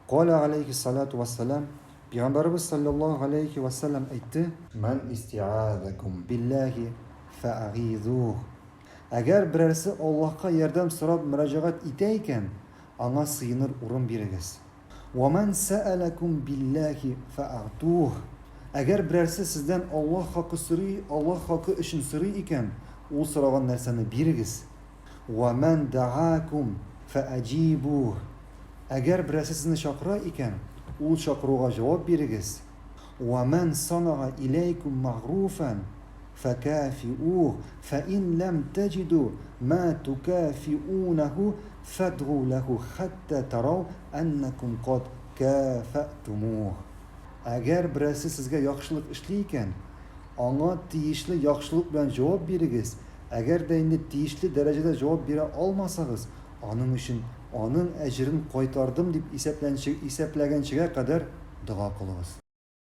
قال عليه الصلاة والسلام Peygamberimiz sallallahu aleyhi ve sellem aytdi: "Men isti'azakum billahi fa'ghizuh." Agar birisi Allohga yordam so'rab murojaat etaykan, anga sığınır o'rin berigiz. "Wa men sa'alakum billahi fa'atuh." Agar birisi sizdan Alloh haqqi uchun so'ray ekan, u so'ragan narsani berigiz. "Wa men da'akum fa'ajibuh." Agar birisi sizni chaqira ekan, u chaqiruvga javob berigiz. وَمَنْ صَنَعَ إِلَيْكُمْ مَعْرُوفًا فَكَافِئُوهُ فَإِنْ لَمْ تَجِدُوا مَا تُكَافِئُونَهُ فَادْعُوا لَهُ حَتَّى تَرَوْا أَنَّكُمْ قَدْ كَافَأْتُمُوهُ. Agar birisi sizga yaxshilik ishlaykan, anga tegishli yaxshilik bilan javob berigiz. Agar endi tegishli darajada javob bera olmasangiz, onun uchun onun ajrini qaytardim deb hisoblaganchiga qadar duo qilamiz.